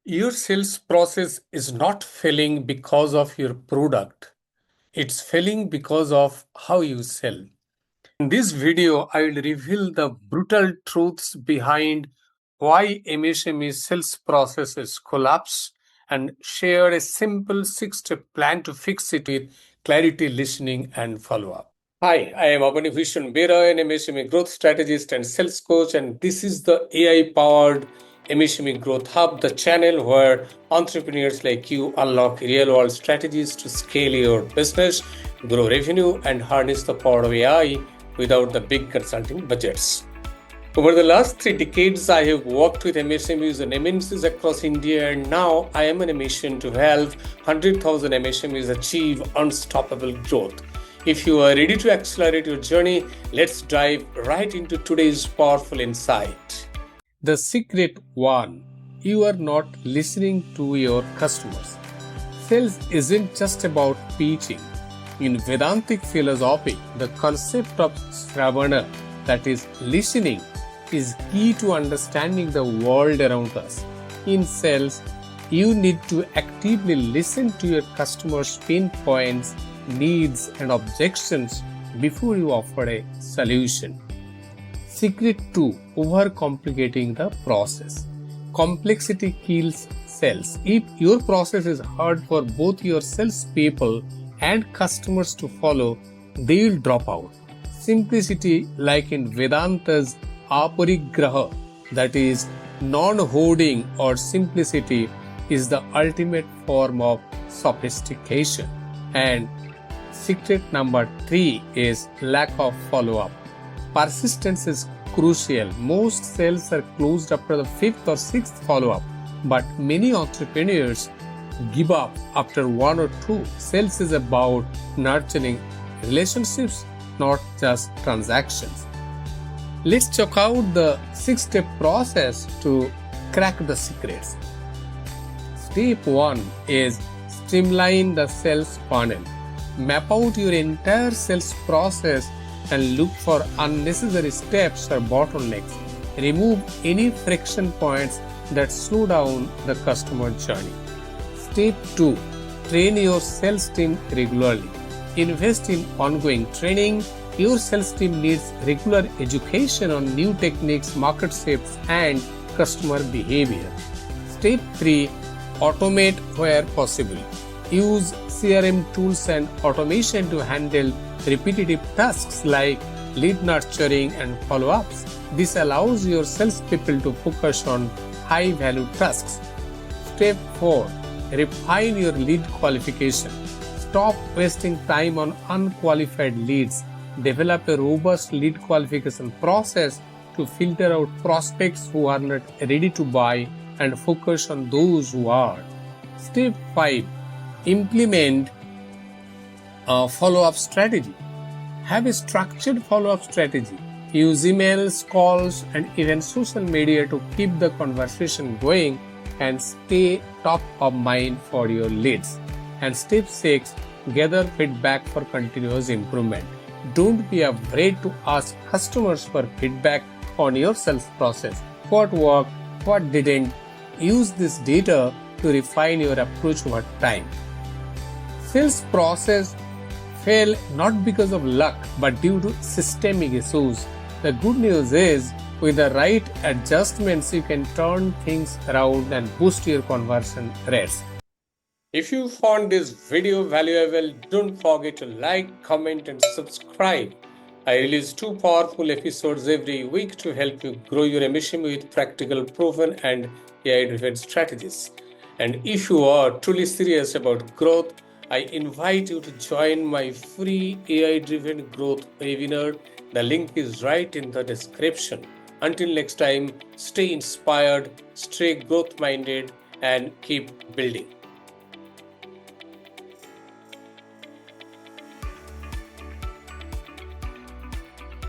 Your sales process is not failing because of your product. It's failing because of how you sell. In this video, I will reveal the brutal truths behind why MSME sales processes collapse and share a simple 6-step plan to fix it with clarity, listening, and follow-up. Hi, I am Abanibhusan, Bera, an MSME growth strategist and sales coach, and this is the AI-powered MSME Growth Hub, the channel where entrepreneurs like you unlock real-world strategies to scale your business, grow revenue, and harness the power of AI without the big consulting budgets. Over the last 3 decades, I have worked with MSMEs and MNCs across India, and now I am on a mission to help 100,000 MSMEs achieve unstoppable growth. If you are ready to accelerate your journey, let's dive right into today's powerful insight. The secret one: you are not listening to your customers. Sales isn't just about pitching. In Vedantic philosophy, the concept of Sravana, that is listening, is key to understanding the world around us. In sales, you need to actively listen to your customers' pain points, needs, and objections before you offer a solution. Secret 2: overcomplicating the process. Complexity kills sales. If your process is hard for both your salespeople and customers to follow, they will drop out. Simplicity, like in Vedanta's aparigraha, that is, non-hoarding or simplicity, is the ultimate form of sophistication. And secret number 3 is lack of follow-up. Persistence is crucial. Most sales are closed after the 5th or 6th follow-up, but many entrepreneurs give up after 1 or 2. Sales is about nurturing relationships, not just transactions. Let's check out the 6-step process to crack the secrets. Step 1 is streamline the sales funnel. Map out your entire sales process and look for unnecessary steps or bottlenecks. Remove any friction points that slow down the customer journey. Step 2. Train your sales team regularly. Invest in ongoing training. Your sales team needs regular education on new techniques, market shapes, and customer behavior. Step 3. Automate where possible. Use CRM tools and automation to handle repetitive tasks like lead nurturing and follow-ups. This allows your salespeople to focus on high-value tasks. Step 4. Refine your lead qualification. Stop wasting time on unqualified leads. Develop a robust lead qualification process to filter out prospects who are not ready to buy and focus on those who are. Step 5. Implement a follow-up strategy. Have a structured follow-up strategy. Use emails, calls, and even social media to keep the conversation going and stay top of mind for your leads. And step 6, gather feedback for continuous improvement. Don't be afraid to ask customers for feedback on your sales process. What worked, what didn't. Use this data to refine your approach over time. Sales process fail not because of luck but due to systemic issues. The good news is, with the right adjustments, you can turn things around and boost your conversion rates. If you found this video valuable, don't forget to like, comment, and subscribe. I release 2 powerful episodes every week to help you grow your MSME with practical, proven, and AI-driven strategies. And if you are truly serious about growth, I invite you to join my free AI-driven growth webinar. The link is right in the description. Until next time, stay inspired, stay growth-minded, and keep building.